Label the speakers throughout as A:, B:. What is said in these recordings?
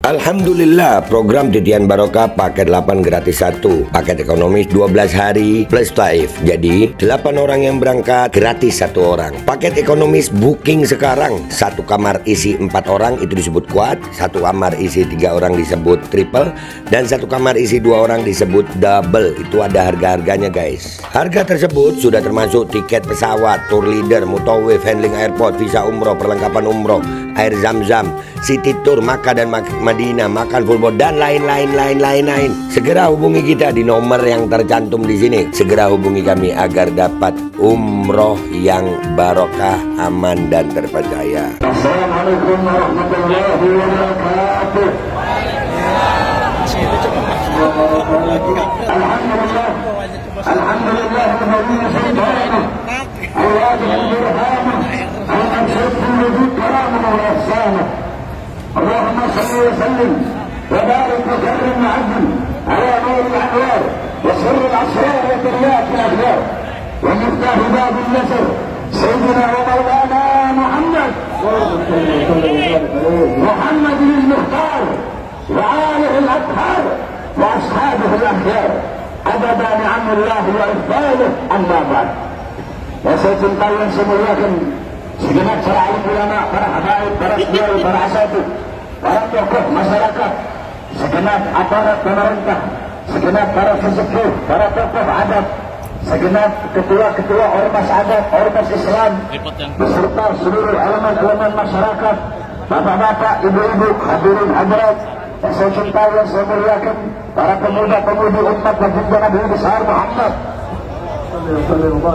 A: Alhamdulillah, program Titian Barokah paket 8 gratis 1, paket ekonomis 12 hari plus taif. Jadi 8 orang yang berangkat gratis 1 orang. Paket ekonomis booking sekarang, 1 kamar isi 4 orang itu disebut quad, 1 kamar isi 3 orang disebut triple, dan 1 kamar isi 2 orang disebut double. Itu ada harga-harganya guys. Harga tersebut sudah termasuk tiket pesawat, tour leader, mutawif, handling airport, visa umroh, perlengkapan umroh, air zam-zam, city tour, Makkah dan Madinah, makan full board, dan lain-lain. Segera hubungi kita di nomor yang tercantum di sini. Segera hubungi kami agar dapat umroh yang barokah, aman dan terpercaya.
B: Assalamualaikum warahmatullahi wabarakatuh. Alhamdulillah, alhamdulillah, alhamdulillah. Allah berrahmat, Allah subhanahu karamah wa ihsanah. Allahumma salli wa sallim wa barik wa karrim wa azim ala nur al-anwar wa sirr al-asrar wa tiryat al-akhyar wa miftah bab al-nasr sayyidina wa maulana Muhammad Muhammad al-Mukhtar wa alihi al-athhar wa ashabihi al-akhyar abada ni'amullah wa ifdaluh amma ba'd. Ya saya cintai yang saya muliakan segenap para alim ulama, para habaib, para kiai, para asatidz, para tokoh masyarakat, segenap aparat pemerintah, segenap para pesepuh, para tokoh adat, segenap ketua-ketua ormas adat, ormas Islam, beserta seluruh elemen-elemen masyarakat, bapak-bapak, ibu-ibu, hadirin hadirat yang saya cintai yang saya muliakan, para pemuda-pemudi umat baginda Nabi besar Muhammad,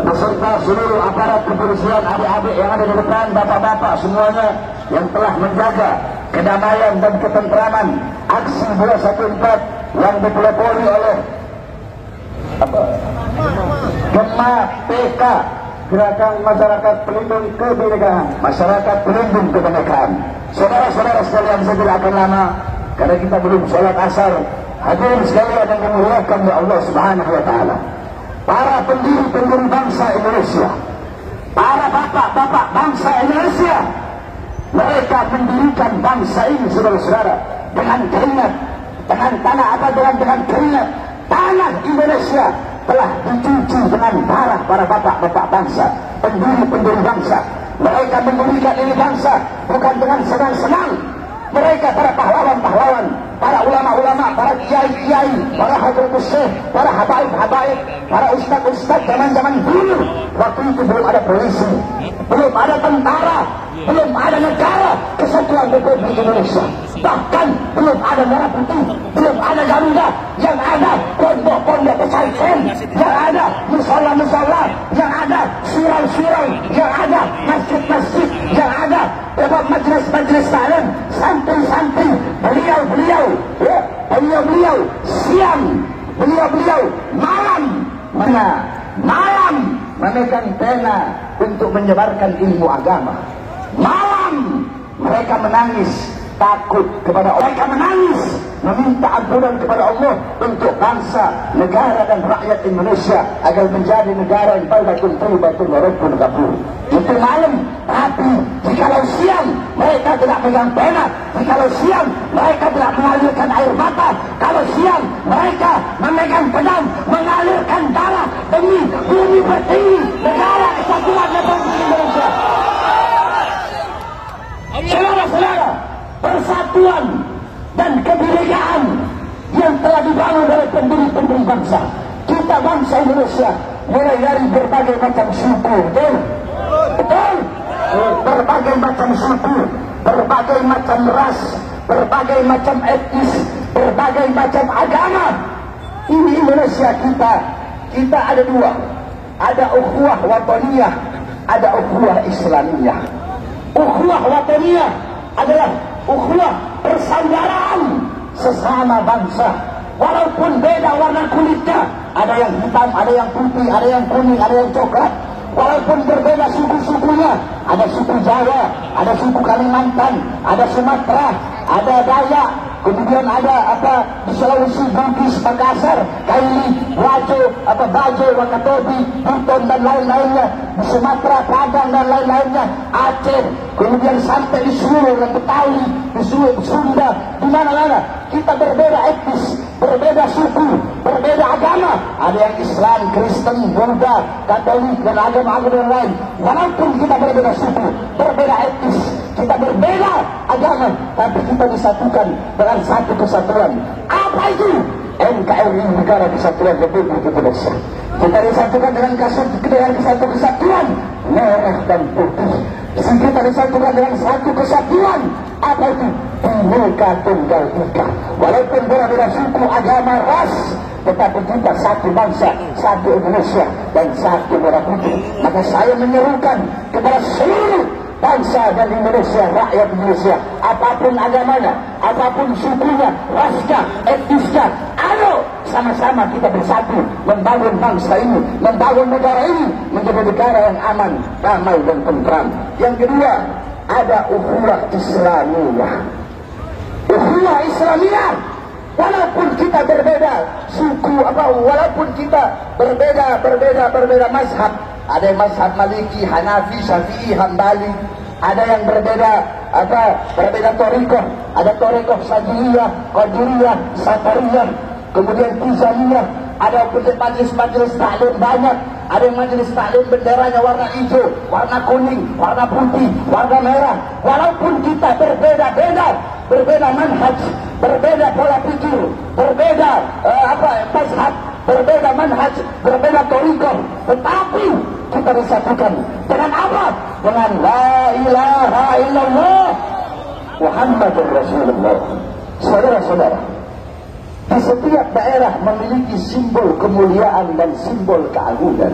B: beserta seluruh aparat kepolisian, adik-adik yang ada di depan, bapak-bapak semuanya yang telah menjaga kedamaian dan ketentraman aksi 214 yang dipelopori oleh Gema PK, Gerakan Masyarakat Pelindung Kebinekaan, Masyarakat Pelindung Kebinekaan. Saudara-saudara sekalian, saya tidak akan lama karena kita belum sholat asar. Hadirin sekalian yang dimuliakan oleh Allah Subhanahu wa taala, para pendiri bangsa Indonesia, para bapak-bapak bangsa Indonesia, mereka mendirikan bangsa ini, saudara-saudara, dengan keringat, dengan tanah apa, dengan keringat. Tanah Indonesia telah dicuci dengan darah para bapak-bapak bangsa, pendiri bangsa. Mereka mendirikan ini bangsa bukan dengan senang-senang. Mereka para pahlawan-pahlawan, para ulama-ulama, para kiai-kiai, para hadratus syekh, para habaib-habaib, para ustaz-ustaz zaman-zaman dulu. Waktu itu belum ada polisi, belum ada tentara, belum ada negara kesatuan Republik Indonesia, bahkan belum ada merah putih, belum ada Garuda. Yang ada pondok-pondok pesantren, yang ada musola-musola, yang ada surau-surau, yang ada masjid-masjid, yang ada majelis-majelis taklim, santri-santri. Beliau siang, beliau malam memegang pena untuk menyebarkan ilmu agama. Malam mereka menangis takut kepada Allah, mereka menangis meminta ampunan kepada Allah untuk bangsa, negara dan rakyat Indonesia agar menjadi negara yang baldatun thayyibatun wa rabbun ghafur. Itu malam. Tapi jikalau siang mereka tidak pegang pena, jikalau siang mereka tidak mengalirkan air mata, kalau siang mereka memegang pedang, mengalirkan darah demi bumi pertiwi negara kesatuan Republik Indonesia. Saudara-saudara, persatuan dan kebinekaan yang telah dibangun oleh pendiri bangsa kita, bangsa Indonesia, mulai dari berbagai macam suku, betul, berbagai macam suku, berbagai macam ras, berbagai macam etnis, berbagai macam agama. Ini Indonesia kita ada dua, ada ukhuwah wataniyah, ada ukhuwah islamiyah. Ukhuwah wataniyah adalah ukhuwah persaudaraan sesama bangsa, walaupun beda warna kulitnya, ada yang hitam, ada yang putih, ada yang kuning, ada yang coklat, walaupun berbeda suku-sukunya, ada suku Jawa, ada suku Kalimantan, ada Sumatera, ada Dayak, kemudian ada di Sulawesi, Bugis, Makassar, Kaili, Bajo, Wakatobi, Buton dan lain-lainnya, di Sumatera, Padang dan lain-lainnya, Aceh, kemudian sampai di seluruh Betawi, di seluruh Sunda, di mana-mana kita berbeda etnis, berbeda suku, berbeda agama. Ada yang Islam, Kristen, Buddha, Katolik dan agama-agama lain. Walaupun kita berbeda suku, berbeda etnis, kita berbeda agama, tapi kita disatukan dengan satu kesatuan. Apa itu? NKRI, Negara Kesatuan Republik Indonesia. Kita disatukan dengan satu kesatuan merah dan putih. Kita disatukan dengan satu kesatuan. Apa itu? Bhinneka Tunggal Ika. Walaupun berbeda suku, agama, ras, tetapi kita satu bangsa, satu Indonesia dan satu merah putih. Maka saya menyerukan kepada seluruh bangsa dan Indonesia, rakyat Indonesia, apapun agamanya, apapun sukunya, rasnya, etnisnya, ayo sama-sama kita bersatu membangun bangsa ini, membangun negara ini menjadi negara yang aman, damai dan tentram. Yang kedua, ada ukhuwah Islamiyah. Ukhuwah Islamiyah, walaupun kita berbeda suku, walaupun kita berbeda mazhab. Ada yang mazhab Maliki, Hanafi, Syafi'i, Hambali. Ada yang berbeda thariqah. Ada thariqah Sadiliyah, Qadiriyah, Safariyah, kemudian Tizaniyah. Ada majelis-majelis taklim banyak. Ada yang majelis taklim benderanya warna hijau, warna kuning, warna putih, warna merah. Walaupun kita berbeda manhaj, berbeda pola pikir, berbeda mazhab, berbeda manhaj, berbeda thariqah, tetapi kita disatukan dengan apa? Dengan la ilaha illallah Muhammadur Rasulullah. Saudara-saudara, di setiap daerah memiliki simbol kemuliaan dan simbol keagungan.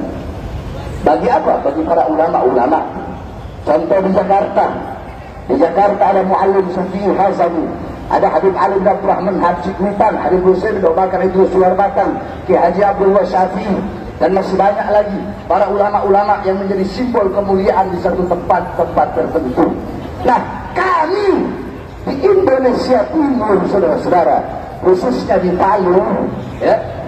B: Bagi apa? Bagi para ulama-ulama. Contoh di Jakarta. Di Jakarta ada Muallim Syafi'i Hazani, ada Habib Ali bin Abdul Rahman Habib Mitan, Habib Hussein bin Bakar Idrus Suwarbatan, Ki Haji Abdullah Syafi'i, dan masih banyak lagi para ulama-ulama yang menjadi simbol kemuliaan di satu tempat tertentu. Nah, kami di Indonesia Timur, saudara-saudara, khususnya di Palu,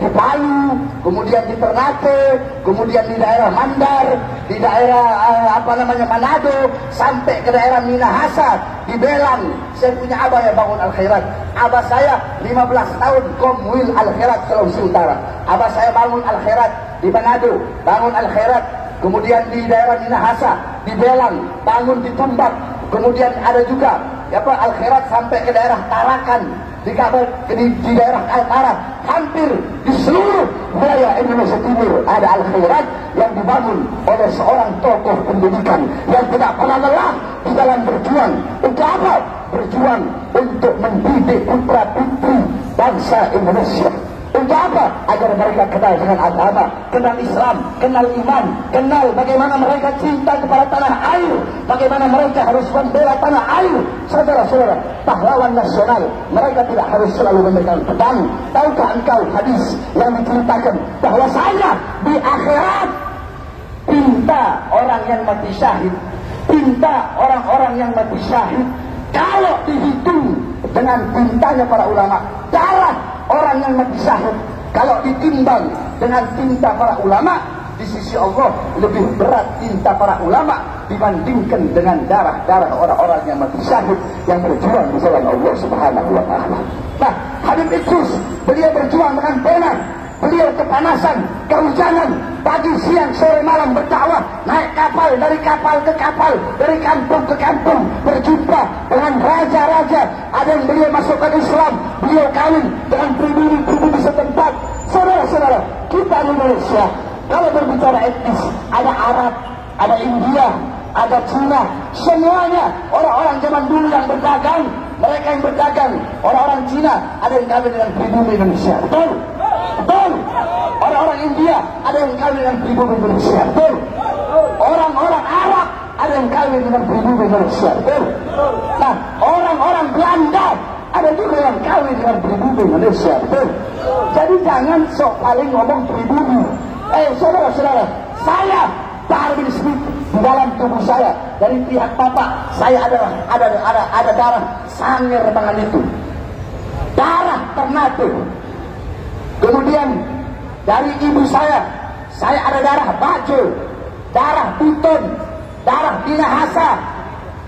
B: di Palu, kemudian di Ternate, kemudian di daerah Mandar, di daerah Manado, sampai ke daerah Minahasa, di Belang. Saya punya abah yang bangun Al-Khairat. Abah saya 15 tahun Komwil Al-Khairat Sulawesi Utara. Abah saya bangun Al-Khairat di Manado, bangun Al-Khairat, kemudian di daerah Minahasa, di Belang, bangun di Tumbak, kemudian ada juga Al-Khairat sampai ke daerah Tarakan, di daerah Kaltara. Hampir di seluruh wilayah Indonesia Timur ada Al-Khairat yang dibangun oleh seorang tokoh pendidikan yang tidak pernah lelah di dalam berjuang. Untuk apa? Berjuang untuk mendidik putra-putri bangsa Indonesia. Untuk apa? Agar mereka kenal dengan agama, kenal Islam, kenal iman, kenal bagaimana mereka cinta kepada tanah air, bagaimana mereka harus membela tanah air. Saudara-saudara, pahlawan nasional, mereka tidak harus selalu memegang pedang. Tahukah engkau hadis yang menceritakan bahwa saya di akhirat pinta orang yang mati syahid, pinta orang-orang yang mati syahid, kalau dihitung dengan tintanya para ulama, darah orang yang mati syahid kalau ditimbang dengan tinta para ulama, di sisi Allah lebih berat tinta para ulama dibandingkan dengan darah-darah orang-orang yang mati syahid yang berjuang di jalan Allah Subhanahu wa taala. Nah, Habib Idrus, beliau berjuang dengan pena, beliau kepanasan, kehujanan, pagi, siang, sore, malam berdakwah, naik kapal, dari kampung ke kampung, berjumpa dengan raja-raja. Ada yang beliau masukkan Islam, beliau kawin dengan pribumi-pribumi setempat. Saudara-saudara, kita di Indonesia, kalau berbicara etnis, ada Arab, ada India, ada Cina, semuanya orang-orang zaman dulu yang berdagang, mereka yang berdagang, orang-orang Cina, ada yang kawin dengan pribumi Indonesia. Betul? Betul. Orang-orang India ada yang kawin dengan pribumi Indonesia. Betul. Orang-orang Arab ada yang kawin dengan pribumi Indonesia. Betul. Nah, orang-orang Belanda ada juga yang kawin dengan pribumi Indonesia. Betul. Jadi jangan sok paling ngomong pribumi. Saudara-saudara, saya Bahar bin Smith, di dalam tubuh saya dari pihak bapak saya ada darah Sanger tangan itu. Ternate. Kemudian dari ibu saya ada darah Bajo, darah Buton, darah Dinahasa.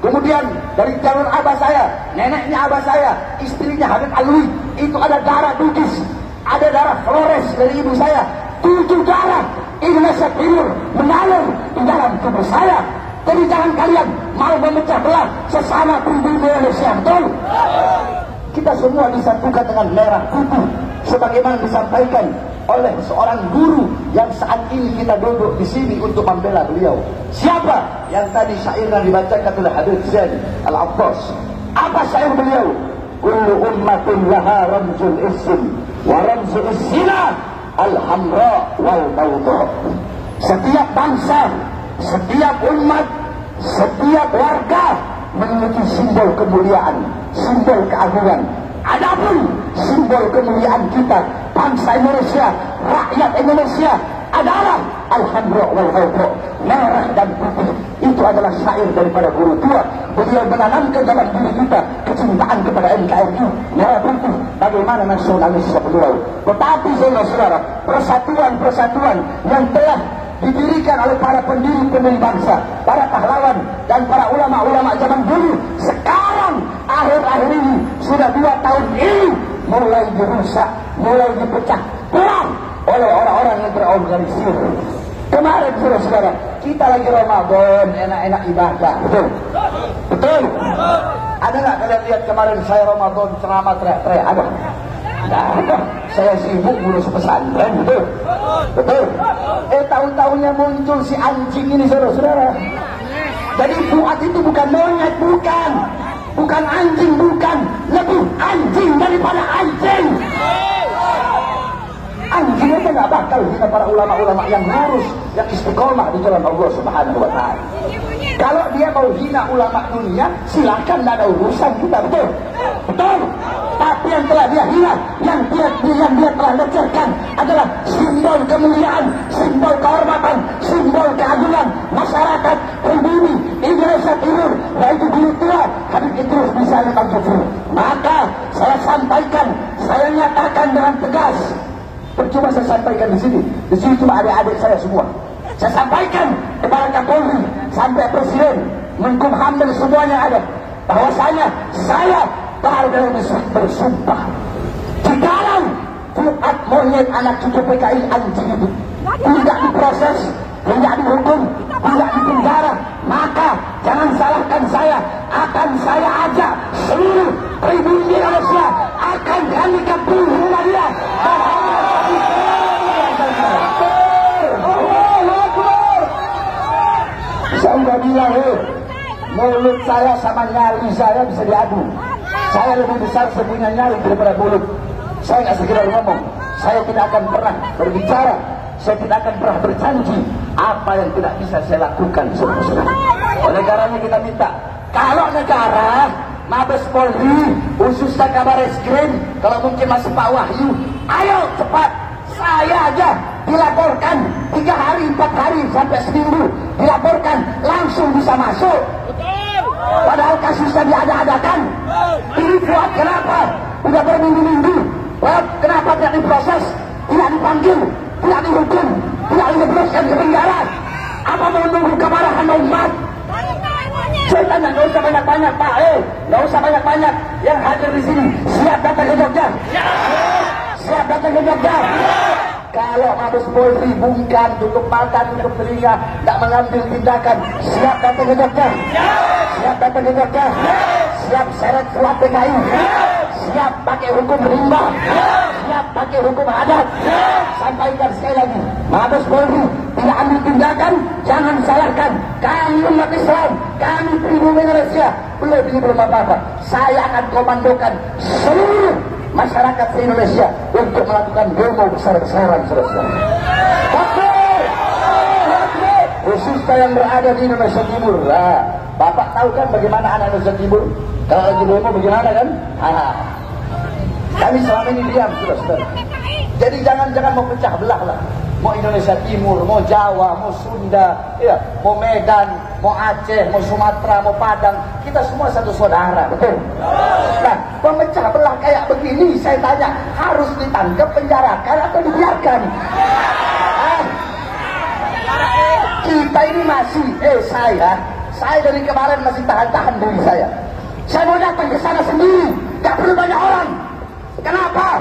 B: Kemudian dari jalur abah saya, neneknya abah saya, istrinya Habib Alwi, itu ada darah Bugis, ada darah Flores dari ibu saya. 7 darah Indonesia Timur mengalir di dalam tubuh saya. Jadi jangan kalian mau memecah belah sesama pribumi Indonesia, betul? Kita semua disatukan dengan merah putih, sebagaimana disampaikan oleh seorang guru yang saat ini kita duduk di sini untuk membela beliau. Siapa? Yang tadi syairnya dibacakan oleh Habib Zain Al-Abbas. Apa syair beliau? Kullu ummatin laha ramzul ism wa ramzul ismina al-hamra wal bawda. Setiap bangsa, setiap umat, setiap warga memiliki simbol kemuliaan, simbol keagungan. Adapun simbol kemuliaan kita, bangsa Indonesia, rakyat Indonesia, adalah al-hamra wal bawda, merah dan putih. Itu adalah syair daripada guru tua. Beliau menanamkan dalam diri kita kecintaan kepada NKRI, merah putih, bagaimana nasionalisme beliau. Tetapi saudara-saudara, persatuan-persatuan yang telah didirikan oleh para pendiri bangsa, para pahlawan dan para ulama-ulama zaman dulu, sekarang akhir-akhir ini sudah 2 tahun ini mulai dirusak, mulai dipecah belah oleh orang-orang yang terorganisir. Kemarin saudara-saudara, kita lagi Ramadan, enak-enak ibadah, betul? Betul? Ada nggak kalian lihat kemarin saya Ramadan ceramah teriak-teriak? Ada? Nggak ada. Saya sibuk ngurus pesantren, betul? Betul? Tahun-tahunnya muncul si anjing ini saudara-saudara. Jadi Fuad itu bukan monyet, bukan anjing, bukan, lebih anjing daripada anjing. Anjing itu nggak bakal hina para ulama-ulama yang lurus, yang istiqomah di jalan Allah Subhanahu wa Ta'ala. Kalau dia mau hina ulama dunia, silakan, tidak ada urusan kita, betul? Betul? Tapi yang telah dia hina, yang dia telah lecehkan adalah simbol kemuliaan, simbol kehormatan, simbol keagungan masyarakat pribumi Indonesia Timur, yaitu guru tua Habib Idrus bisa Al-Jufri. Maka saya sampaikan, saya nyatakan dengan tegas. Percuma saya sampaikan di sini cuma adik-adik saya semua. Saya sampaikan kepada Kapolri sampai Presiden, Menkumham dan semuanya ada, bahwasanya saya baru bersumpah di dalam Fuad monyet anak cucu PKI anjing itu tidak diproses, tidak dihukum, tidak dipenjara, maka jangan salahkan saya. Akan saya ajak seluruh pribumi Indonesia, akan kami kepung rumah dia. Saya udah bilang, mulut saya sama nyali saya bisa diadu. Saya lebih besar punya nyali daripada mulut. Saya nggak sekedar ngomong, saya tidak akan pernah berbicara, saya tidak akan pernah berjanji apa yang tidak bisa saya lakukan, saudara-saudara. Oleh karenanya kita minta, kalau negara, Mabes Polri, khususnya Kabar Eskrim, kalau mungkin masih Pak Wahyu, ayo cepat, saya aja dilaporkan 3 hari, 4 hari sampai seminggu, dilaporkan langsung bisa masuk. Padahal kasusnya diada-adakan. Ini Fuad kenapa? Udah berminggu-minggu. Kenapa tidak diproses, tidak dipanggil, tidak dihukum, tidak dijebloskan ke penjara? Apa mau menunggu kemarahan umat? Saya tanya, nggak usah banyak-banyak Pak, nggak usah banyak-banyak. Yang hadir di sini siap datang ke Jogja? Siap datang ke Jogja? Kalau Mabes Polri bungkam, tutup mata, tutup telinga, tidak mengambil tindakan, siap datang ke Jogja? Siap datang ke Jogja? Siap seret Fuad PKI? Siap pakai hukum rimba? Siap pakai hukum adat? Sampaikan sekali lagi, Mabes Polri tidak ambil tindakan, jangan salahkan kami umat Islam, kami pribumi Indonesia. Belum apa-apa, saya akan komandokan seluruh masyarakat se-Indonesia untuk melakukan demo besar-besaran, saudara-saudara. Khususnya yang berada di Indonesia Timur. Nah, Bapak tahu kan bagaimana anak Indonesia Timur kalau lagi demo bagaimana kan? Kami selama ini diam, saudara-saudara. Jadi jangan mau pecah belah lah. Mau Indonesia Timur, mau Jawa, mau Sunda, ya, mau Medan, mau Aceh, mau Sumatera, mau Padang, kita semua satu saudara, betul? Nah, pemecah belah kayak begini, saya tanya, harus ditangkap, penjarakan atau dibiarkan? Kita ini masih, saya dari kemarin masih tahan-tahan diri saya. Saya mau datang ke sana sendiri, gak perlu banyak orang. Kenapa?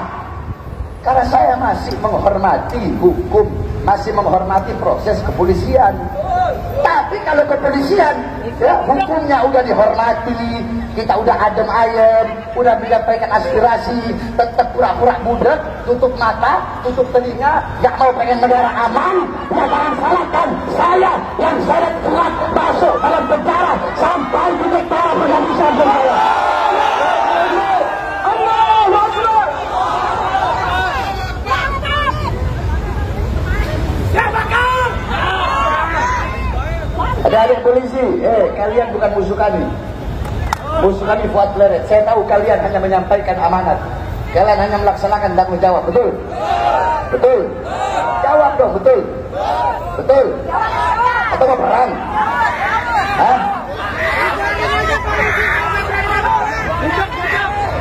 B: Karena saya masih menghormati hukum, masih menghormati proses kepolisian. Tapi kalau kepolisian, ya, hukumnya udah dihormati, kita udah adem ayem, udah menyampaikan aspirasi, tetap pura-pura budak, tutup mata, tutup telinga, gak mau pengen negara aman, ya jangan salahkan saya yang saya telah masuk dalam penjara sampai titik darah penghabisan saya. Adik polisi, kalian bukan musuh kami. Musuh kami Fuad Pleret. Saya tahu kalian hanya menyampaikan amanat. Kalian hanya melaksanakan tanggung jawab, betul? Betul? Jawab dong, betul? Betul? Atau mau perang? Hah?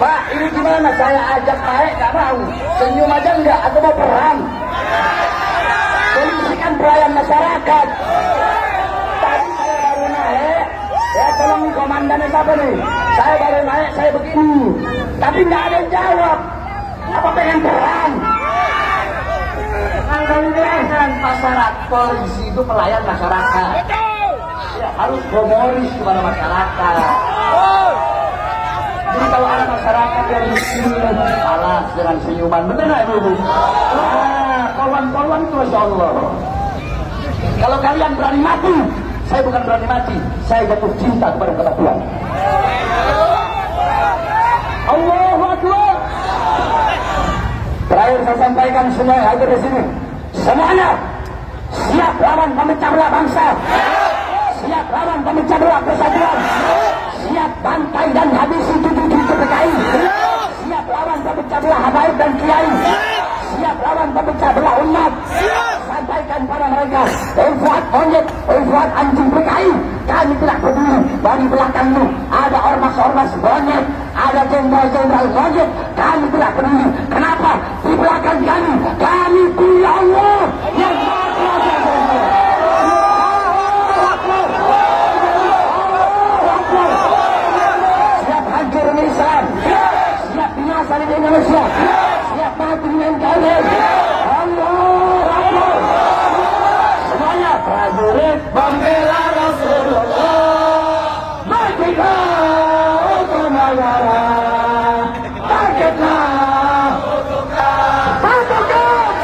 B: Pak, ini gimana? Saya ajak baik, gak mau. Senyum aja enggak? Atau mau perang? Polisi kan pelayan masyarakat. Ya tolong komandannya siapa nih? Saya baru naik, saya begini. Tapi nggak ada yang jawab. Apa pengen perang? Kan masyarakat, polisi itu pelayan masyarakat. Ya, harus humoris kepada masyarakat. Jadi kalau ada masyarakat yang miskin, alas dengan senyuman, bener nggak ibu? Wah, kawan-kawan itu Masya Allah. Kalau kalian berani mati, saya bukan berani mati, saya jatuh cinta kepada kematian. Allahu Akbar. Terakhir saya sampaikan semua yang hadir di sini, semuanya siap lawan pemecah belah bangsa, siap lawan pemecah belah persatuan, siap bantai dan habisi cucu-cucu PKI, siap lawan pemecah belah habaib dan kiai, siap lawan pemecah belah umat. Sampaikan pada mereka, Fuad monyet, Fuad anjing PKI, kami tidak peduli. Dari belakangmu ada ormas-ormas monyet, ada jenderal-jenderal monyet, kami tidak peduli. Kenapa? Di belakang kami punya Allah yang Maha Kuasa. Siap hancur Islam, siap binasa di Indonesia, siap mati dengan kalian. Prajurit membela Rasulullah, merdeka untuk negara, bangkitlah untuk pasukan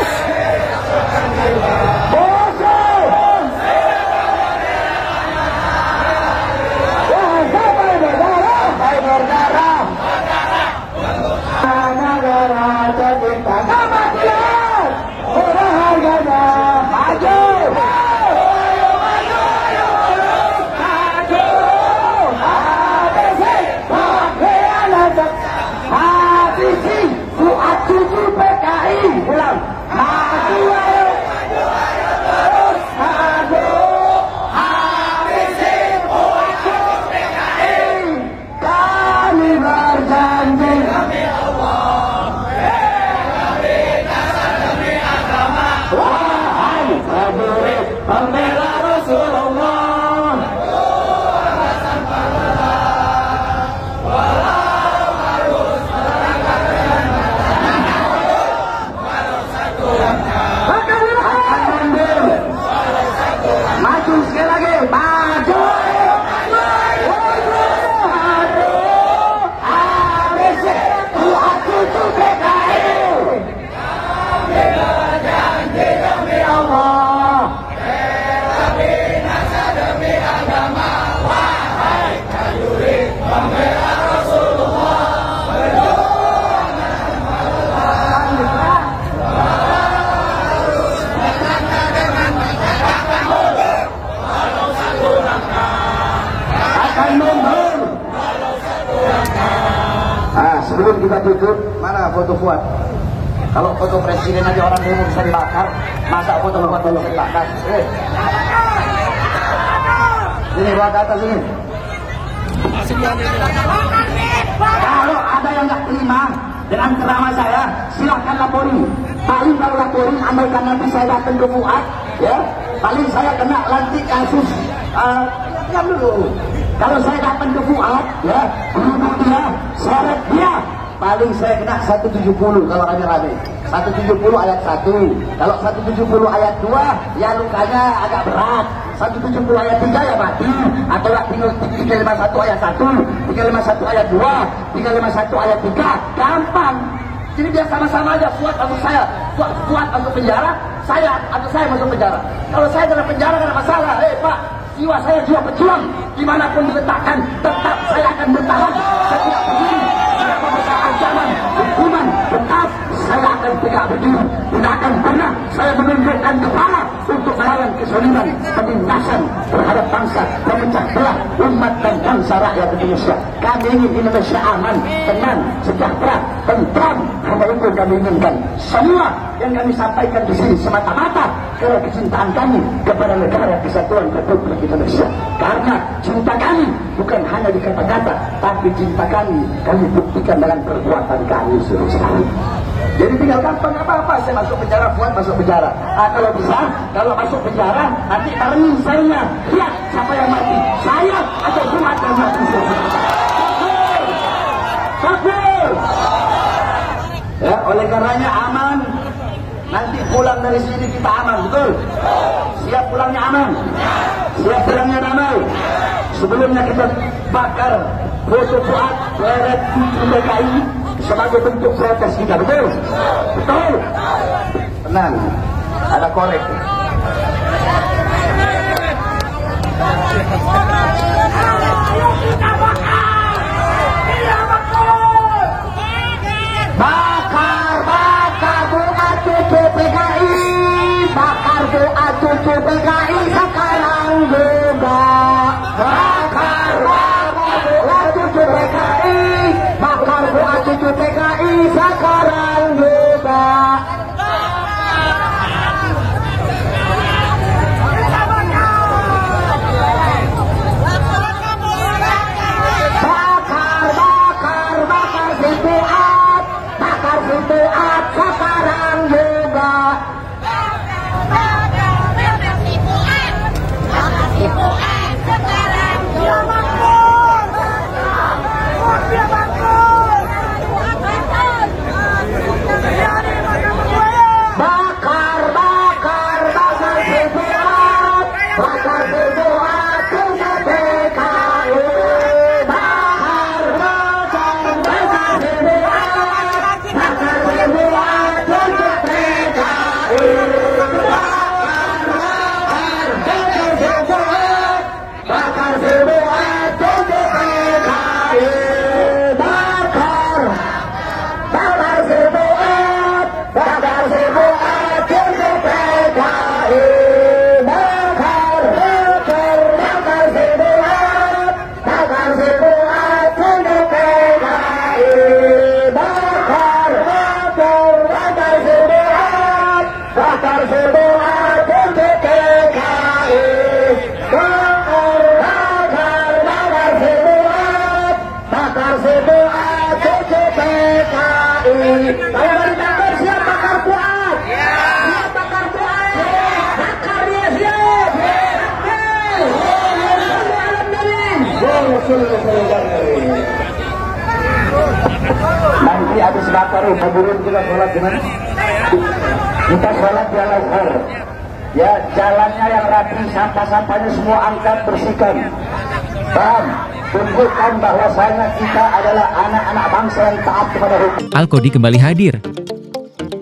B: musuh. Sampai berdarah, negara tercinta kematian, berharganya maju. Cucu PKI ulang maju ayo terus maju habisi cucu PKI kami berjanji demi Allah demi dasar demi agama wahai prajurit pembela Rasulullah sebelum kita tutup, mana foto Fuad? Kalau foto presiden aja orang demo bisa dibakar, masa foto Fuad bisa dibakar? Sini, bawa ke atas sini. Kalau ada yang nggak terima dengan ceramah saya, silahkan lapori. Paling kalau lapori, andaikan nanti saya datang ke Fuad, ya, paling saya kena nanti kasus. Diam dulu. Kalau saya datang ke Fuad, ya, duduk dia, seret dia, paling saya kena 170 kalau rame-rame. 170 ayat 1. Kalau 170 ayat 2, ya lukanya agak berat. 170 ayat 3 ya mati. Atau 351 ayat 1, 351 ayat 2, 351 ayat 3. Gampang. Jadi dia sama-sama aja. Fuad masuk saya, Fuad masuk penjara, saya atau saya masuk penjara. Kalau saya dalam penjara tidak masalah. Pak, jiwa saya jiwa pejuang. Dimanapun diletakkan, tetap saya akan bertahan. Saya tidak peduli siapa besar ancaman, hukuman, tetap saya akan tegak berdiri. Tidak akan pernah saya menundukkan kepala untuk melawan kezaliman, penindasan terhadap bangsa, memecah belah umat dan bangsa rakyat Indonesia. Kami ingin Indonesia aman, tenang, sejahtera, tentram. Hanya itu kami inginkan. Semua yang kami sampaikan di sini semata-mata karena kecintaan kami kepada negara kesatuan Republik Indonesia. Karena cinta kami bukan hanya di kata-kata, tapi cinta kami buktikan dalam perbuatan kami sekarang. Jadi tinggal gampang apa-apa, saya masuk penjara, Fuad masuk penjara. Kalau bisa, kalau masuk penjara, nanti barengin saya. Lihat siapa yang mati, saya atau Fuad yang mati. Takbir. Ya, oleh karenanya aman. Nanti pulang dari sini kita aman, betul? Siap pulangnya aman? Siap pulangnya damai? Sebelumnya kita bakar foto Fuad lewat DKI sebagai bentuk protes kita, betul? Betul? Tenang, ada korek. Bakar doa cucu PKI, bakar doa cucu PKI sekarang juga. Bakar doa cucu PKI, bakar doa cucu PKI sekarang juga. Nanti habis bakar hadirin kita sholat di mana? Kita sholat di Al-Azhar. Ya, jalannya yang rapi, sampah-sampahnya semua angkat, bersihkan. Paham? Tunjukkan bahwasanya kita adalah anak-anak bangsa yang taat kepada hukum.
C: Al-Kodi kembali hadir.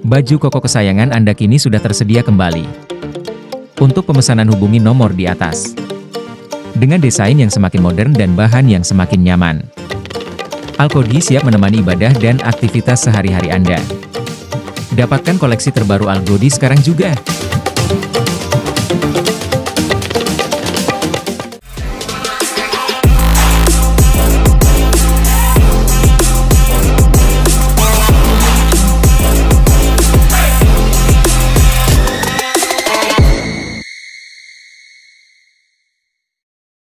C: Baju koko kesayangan Anda kini sudah tersedia kembali. Untuk pemesanan hubungi nomor di atas. Dengan desain yang semakin modern dan bahan yang semakin nyaman. Al-Kodi siap menemani ibadah dan aktivitas sehari-hari Anda. Dapatkan koleksi terbaru Al-Kodi sekarang juga.